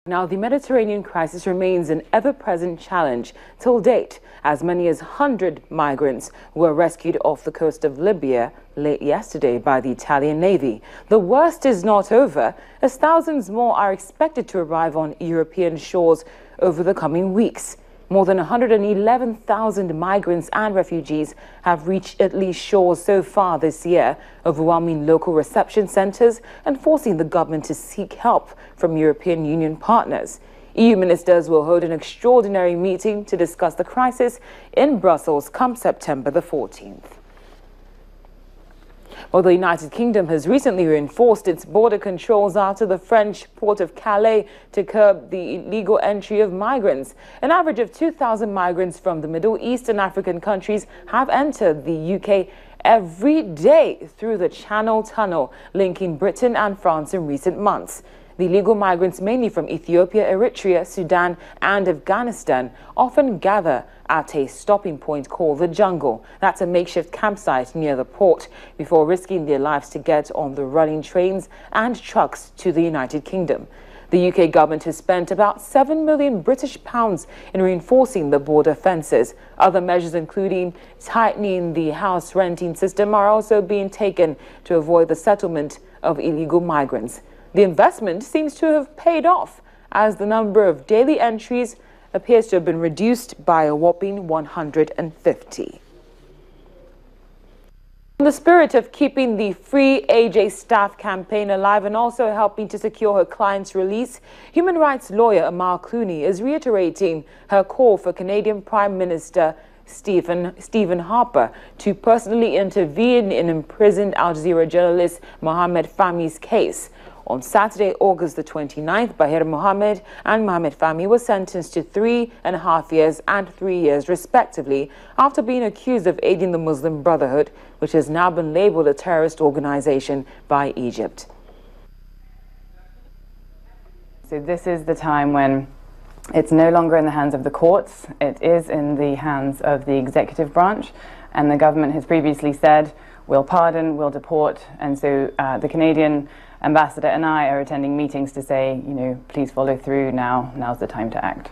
Now, the Mediterranean crisis remains an ever-present challenge. Till date, as many as 100 migrants were rescued off the coast of Libya late yesterday by the Italian Navy. The worst is not over, as thousands more are expected to arrive on European shores over the coming weeks. More than 111,000 migrants and refugees have reached Italy's shores so far this year, overwhelming local reception centres and forcing the government to seek help from European Union partners. EU ministers will hold an extraordinary meeting to discuss the crisis in Brussels come September the 14th. Well, the United Kingdom has recently reinforced its border controls after the French Port of Calais to curb the illegal entry of migrants. An average of 2,000 migrants from the Middle East and African countries have entered the UK every day through the Channel Tunnel, linking Britain and France in recent months. The illegal migrants, mainly from Ethiopia, Eritrea, Sudan and Afghanistan, often gather at a stopping point called the Jungle. That's a makeshift campsite near the port before risking their lives to get on the running trains and trucks to the United Kingdom. The UK government has spent about £7 million in reinforcing the border fences. Other measures, including tightening the house renting system, are also being taken to avoid the settlement of illegal migrants. The investment seems to have paid off, as the number of daily entries appears to have been reduced by a whopping 150. In the spirit of keeping the Free AJ Staff campaign alive and also helping to secure her client's release, human rights lawyer Amal Clooney is reiterating her call for Canadian Prime Minister Stephen Harper to personally intervene in imprisoned Al Jazeera journalist Mohamed Fahmy's case. On Saturday, August the 29th, Bahir Mohamed and Mohamed Fahmy were sentenced to 3.5 years and 3 years, respectively, after being accused of aiding the Muslim Brotherhood, which has now been labelled a terrorist organization by Egypt. So this is the time when it's no longer in the hands of the courts, it is in the hands of the executive branch, and the government has previously said, we'll pardon, we'll deport, and so the Canadian ambassador and I are attending meetings to say, please follow through now, now's the time to act.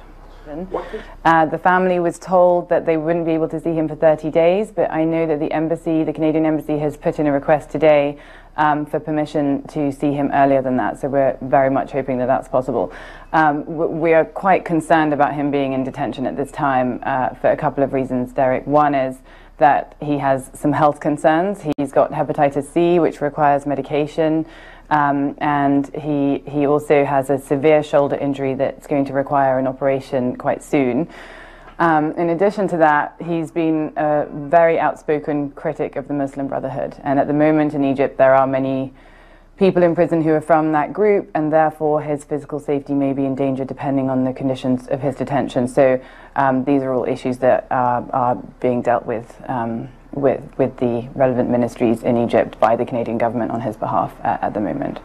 The family was told that they wouldn't be able to see him for 30 days, but I know that the embassy, the Canadian embassy, has put in a request today for permission to see him earlier than that, so we're very much hoping that that's possible. We are quite concerned about him being in detention at this time for a couple of reasons, Derek. One is that he has some health concerns. He's got hepatitis C, which requires medication, and he also has a severe shoulder injury that's going to require an operation quite soon. In addition to that, he's been a very outspoken critic of the Muslim Brotherhood, and at the moment in Egypt there are many people in prison who are from that group, and therefore his physical safety may be in danger depending on the conditions of his detention. So these are all issues that are being dealt with the relevant ministries in Egypt by the Canadian government on his behalf at the moment.